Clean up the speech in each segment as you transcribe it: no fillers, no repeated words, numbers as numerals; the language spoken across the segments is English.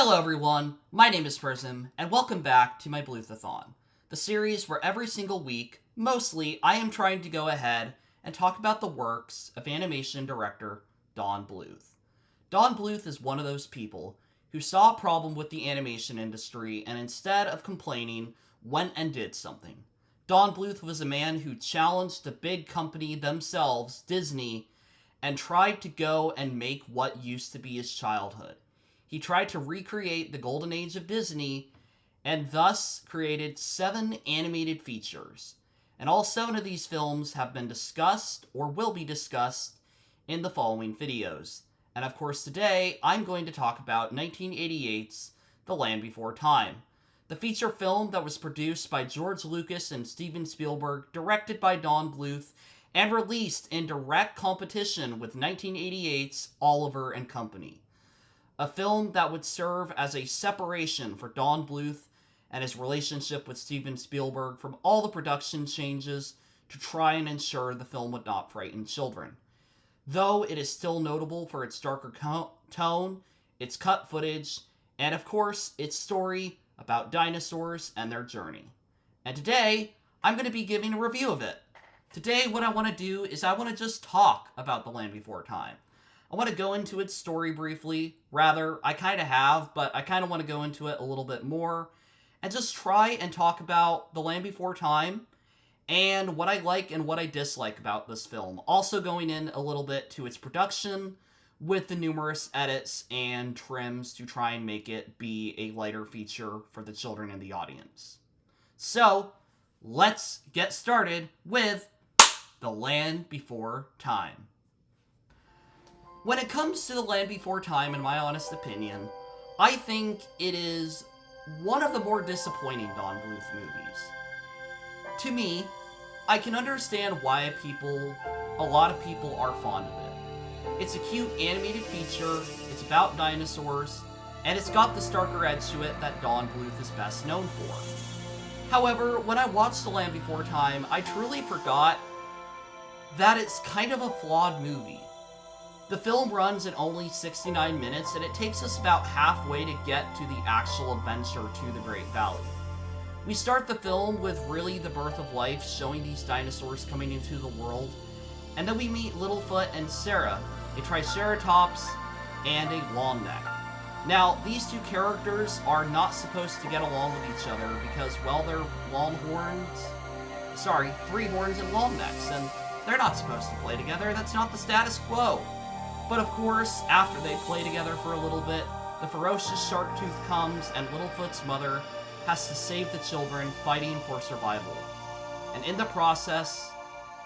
Hello everyone, my name is Prism, and welcome back to my Bluthathon, the series where every single week, mostly, I am trying to go ahead and talk about the works of animation director Don Bluth. Don Bluth is one of those people who saw a problem with the animation industry and instead of complaining, went and did something. Don Bluth was a man who challenged the big company themselves, Disney, and tried to go and make what used to be his childhood. He tried to recreate the golden age of Disney and thus created 7 animated features. And all 7 of these films have been discussed or will be discussed in the following videos. And of course today, I'm going to talk about 1988's The Land Before Time, the feature film that was produced by George Lucas and Steven Spielberg, directed by Don Bluth, and released in direct competition with 1988's Oliver and Company. A film that would serve as a separation for Don Bluth and his relationship with Steven Spielberg from all the production changes to try and ensure the film would not frighten children. Though it is still notable for its darker tone, its cut footage, and of course, its story about dinosaurs and their journey. And today, I'm going to be giving a review of it. Today, what I want to do is I want to just talk about The Land Before Time. I want to go into its story briefly. Rather, I kind of have, but I kind of want to go into it a little bit more and just try and talk about The Land Before Time and what I like and what I dislike about this film. Also going in a little bit to its production with the numerous edits and trims to try and make it be a lighter feature for the children in the audience. So, let's get started with The Land Before Time. When it comes to The Land Before Time, in my honest opinion, I think it is one of the more disappointing Don Bluth movies. To me, I can understand why a lot of people are fond of it. It's a cute animated feature, it's about dinosaurs, and it's got the starker edge to it that Don Bluth is best known for. However, when I watched The Land Before Time, I truly forgot that it's kind of a flawed movie. The film runs in only 69 minutes, and it takes us about halfway to get to the actual adventure to the Great Valley. We start the film with really the birth of life, showing these dinosaurs coming into the world, and then we meet Littlefoot and Sarah, a Triceratops and a Longneck. Now, these two characters are not supposed to get along with each other because, well, they're 3 horns and long necks, and they're not supposed to play together. That's not the status quo. But of course, after they play together for a little bit, the ferocious Sharktooth comes and Littlefoot's mother has to save the children fighting for survival. And in the process,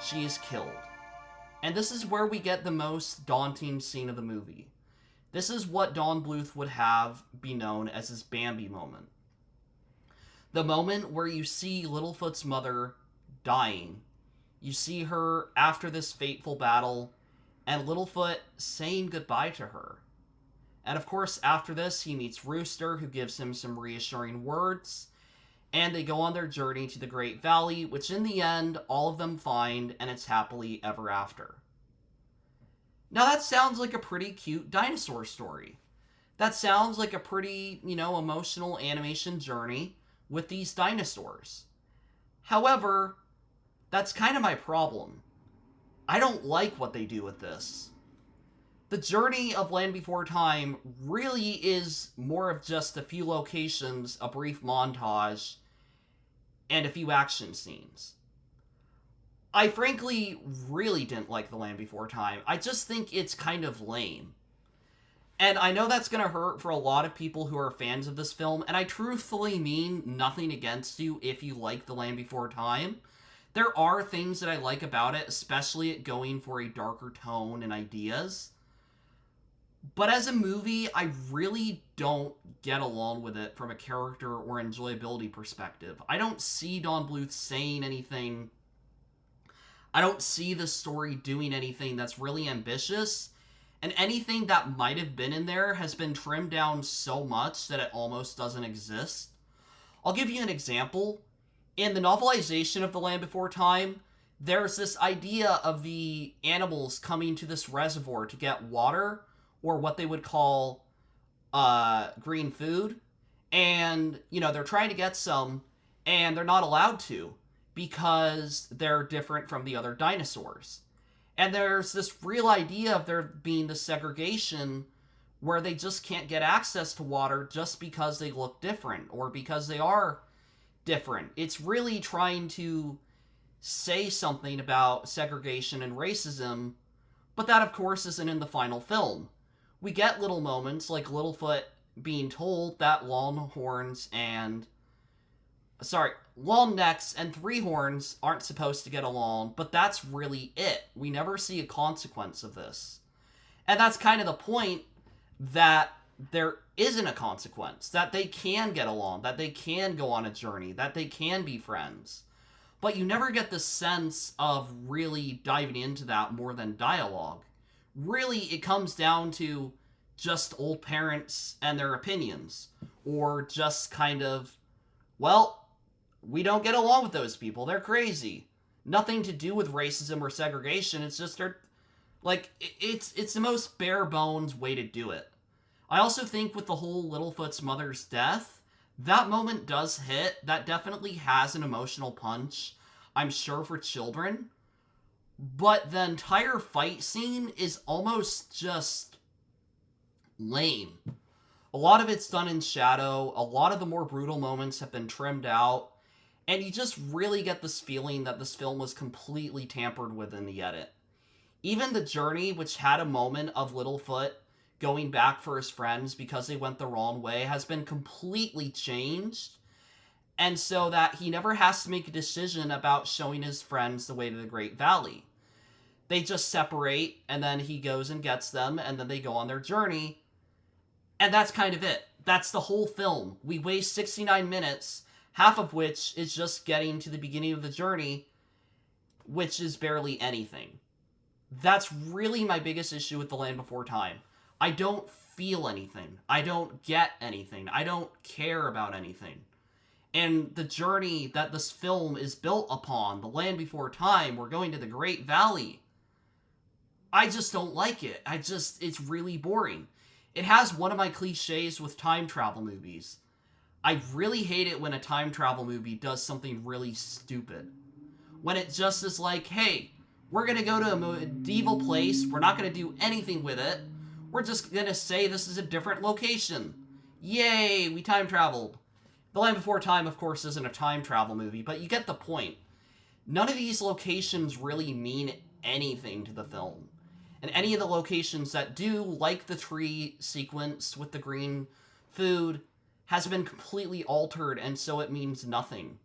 she is killed. And this is where we get the most daunting scene of the movie. This is what Don Bluth would have be known as his Bambi moment. The moment where you see Littlefoot's mother dying. You see her after this fateful battle, and Littlefoot saying goodbye to her. And of course, after this, he meets Rooster, who gives him some reassuring words, and they go on their journey to the Great Valley, which in the end, all of them find, and it's happily ever after. Now that sounds like a pretty cute dinosaur story. That sounds like a pretty, emotional animation journey with these dinosaurs. However, that's kind of my problem. I don't like what they do with this. The journey of Land Before Time really is more of just a few locations, a brief montage, and a few action scenes. I frankly really didn't like The Land Before Time. I just think it's kind of lame. And I know that's going to hurt for a lot of people who are fans of this film, and I truthfully mean nothing against you if you like The Land Before Time. There are things that I like about it, especially it going for a darker tone and ideas. But as a movie, I really don't get along with it from a character or enjoyability perspective. I don't see Don Bluth saying anything. I don't see the story doing anything that's really ambitious. And anything that might have been in there has been trimmed down so much that it almost doesn't exist. I'll give you an example. In the novelization of The Land Before Time, there's this idea of the animals coming to this reservoir to get water, or what they would call green food, and, you know, they're trying to get some, and they're not allowed to, because they're different from the other dinosaurs. And there's this real idea of there being this segregation where they just can't get access to water just because they look different, or because they are different. It's really trying to say something about segregation and racism, but that, of course, isn't in the final film. We get little moments like Littlefoot being told that long necks and three horns aren't supposed to get along, but that's really it. We never see a consequence of this. And that's kind of the point, that there isn't a consequence, that they can get along, that they can go on a journey, that they can be friends. But you never get the sense of really diving into that more than dialogue. Really, it comes down to just old parents and their opinions, or just kind of, well, we don't get along with those people, they're crazy. Nothing to do with racism or segregation, it's just it's the most bare bones way to do it. I also think with the whole Littlefoot's mother's death, that moment does hit. That definitely has an emotional punch, I'm sure, for children. But the entire fight scene is almost just lame. A lot of it's done in shadow, a lot of the more brutal moments have been trimmed out, and you just really get this feeling that this film was completely tampered with in the edit. Even the journey, which had a moment of Littlefoot going back for his friends because they went the wrong way, has been completely changed, and so that he never has to make a decision about showing his friends the way to the Great Valley. They just separate, and then he goes and gets them, and then they go on their journey, and that's kind of it. That's the whole film. We waste 69 minutes, half of which is just getting to the beginning of the journey, which is barely anything. That's really my biggest issue with The Land Before Time. I don't feel anything. I don't get anything. I don't care about anything. And the journey that this film is built upon, The Land Before Time, we're going to the Great Valley, I just don't like it. It's really boring. It has one of my cliches with time travel movies. I really hate it when a time travel movie does something really stupid. When it just is like, hey, we're going to go to a medieval place, we're not going to do anything with it, we're just going to say this is a different location. Yay, we time traveled. The Land Before Time, of course, isn't a time travel movie, but you get the point. None of these locations really mean anything to the film. And any of the locations that do, like the tree sequence with the green food, has been completely altered, and so it means nothing.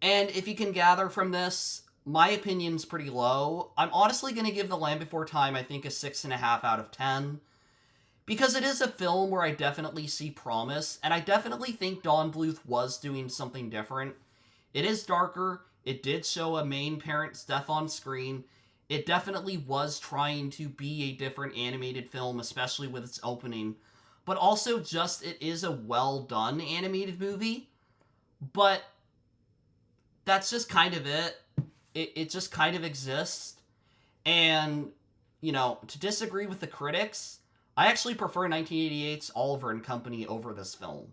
And if you can gather from this, my opinion's pretty low. I'm honestly going to give The Land Before Time, I think, a 6.5 out of 10. Because it is a film where I definitely see promise, and I definitely think Don Bluth was doing something different. It is darker, it did show a main parent's death on screen, it definitely was trying to be a different animated film, especially with its opening, but also just it is a well-done animated movie, but that's just kind of it. It just kind of exists, and, you know, to disagree with the critics, I actually prefer 1988's Oliver and Company over this film.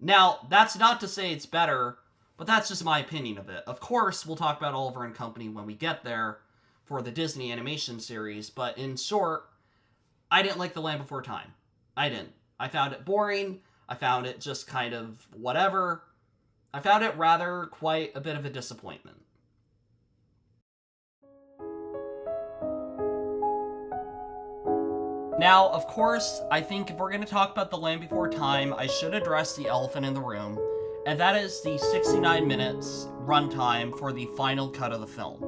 Now, that's not to say it's better, but that's just my opinion of it. Of course, we'll talk about Oliver and Company when we get there for the Disney animation series, but in short, I didn't like The Land Before Time. I didn't. I found it boring. I found it just kind of whatever. I found it rather quite a bit of a disappointment. Now, of course, I think if we're going to talk about The Land Before Time, I should address the elephant in the room, and that is the 69 minutes runtime for the final cut of the film.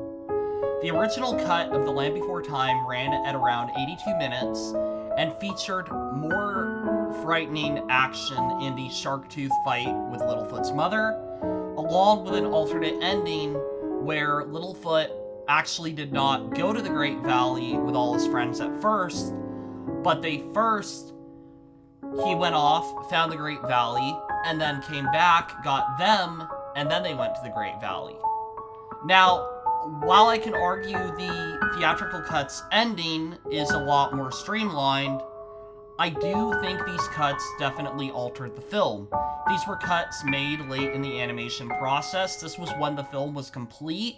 The original cut of The Land Before Time ran at around 82 minutes and featured more frightening action in the shark tooth fight with Littlefoot's mother, along with an alternate ending where Littlefoot actually did not go to the Great Valley with all his friends at first, but he went off, found the Great Valley, and then came back, got them, and then they went to the Great Valley. Now, while I can argue the theatrical cut's ending is a lot more streamlined, I do think these cuts definitely altered the film. These were cuts made late in the animation process. This was when the film was complete,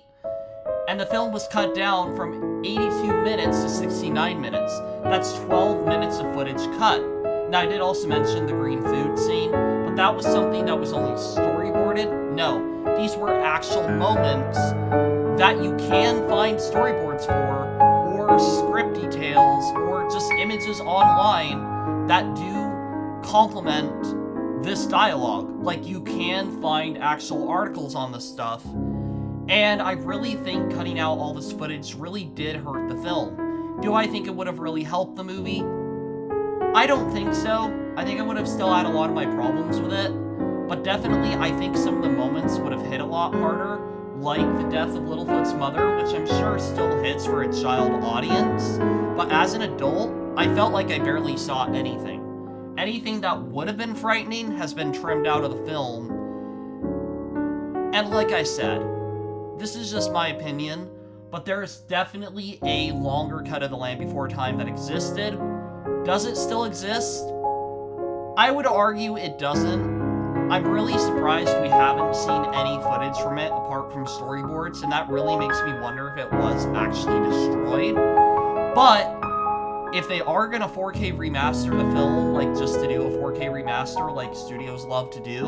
and the film was cut down from 82 minutes to 69 minutes. That's 12 minutes of footage cut. Now, I did also mention the green food scene, but that was something that was only storyboarded. No, these were actual moments that you can find storyboards for, or script details, or just images online that do complement this dialogue. Like, you can find actual articles on this stuff. And I really think cutting out all this footage really did hurt the film. Do I think it would have really helped the movie? I don't think so. I think I would have still had a lot of my problems with it. But definitely, I think some of the moments would have hit a lot harder, like the death of Littlefoot's mother, which I'm sure still hits for a child audience. But as an adult, I felt like I barely saw anything. Anything that would have been frightening has been trimmed out of the film. And like I said, this is just my opinion, but there is definitely a longer cut of The Land Before Time that existed. Does it still exist? I would argue it doesn't. I'm really surprised we haven't seen any footage from it apart from storyboards, and that really makes me wonder if it was actually destroyed. But if they are gonna 4K remaster the film, like just to do a 4K remaster like studios love to do,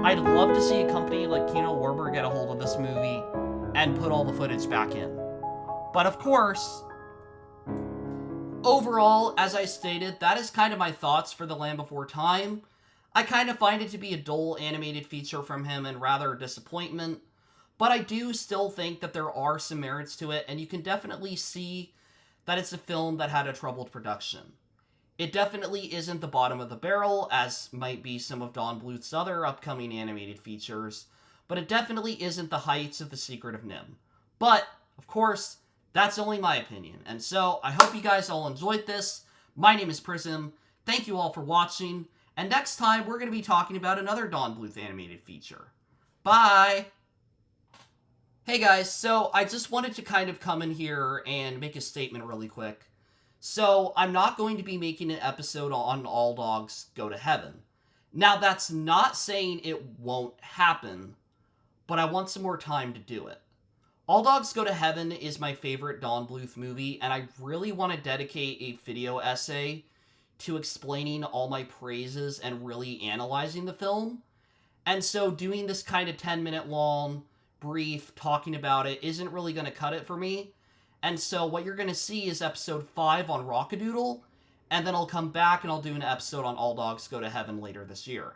I'd love to see a company like Kino Lorber get a hold of this movie and put all the footage back in. But of course, overall, as I stated, that is kind of my thoughts for The Land Before Time. I kind of find it to be a dull animated feature from him and rather a disappointment, but I do still think that there are some merits to it, and you can definitely see that it's a film that had a troubled production. It definitely isn't the bottom of the barrel, as might be some of Don Bluth's other upcoming animated features, but it definitely isn't the heights of The Secret of Nim. But, of course, that's only my opinion, and so I hope you guys all enjoyed this. My name is Prism. Thank you all for watching. And next time, we're going to be talking about another Don Bluth animated feature. Bye! Hey guys, so I just wanted to kind of come in here and make a statement really quick. So, I'm not going to be making an episode on All Dogs Go to Heaven. Now, that's not saying it won't happen, but I want some more time to do it. All Dogs Go to Heaven is my favorite Don Bluth movie, and I really want to dedicate a video essay to explaining all my praises and really analyzing the film. And so doing this kind of 10-minute long brief talking about it isn't really going to cut it for me. And so what you're going to see is episode 5 on Rockadoodle, and then I'll come back and I'll do an episode on All Dogs Go to Heaven later this year.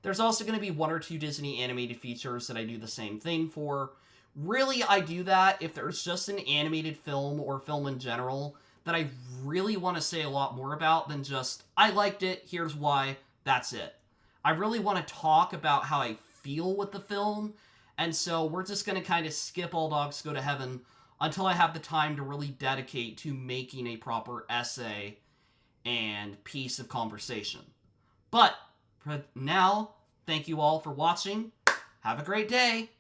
There's also going to be 1 or 2 Disney animated features that I do the same thing for. Really, I do that if there's just an animated film or film in general that I really want to say a lot more about than just, I liked it, here's why, that's it. I really want to talk about how I feel with the film, and so we're just going to kind of skip All Dogs Go to Heaven until I have the time to really dedicate to making a proper essay and piece of conversation. But, for now, thank you all for watching. Have a great day!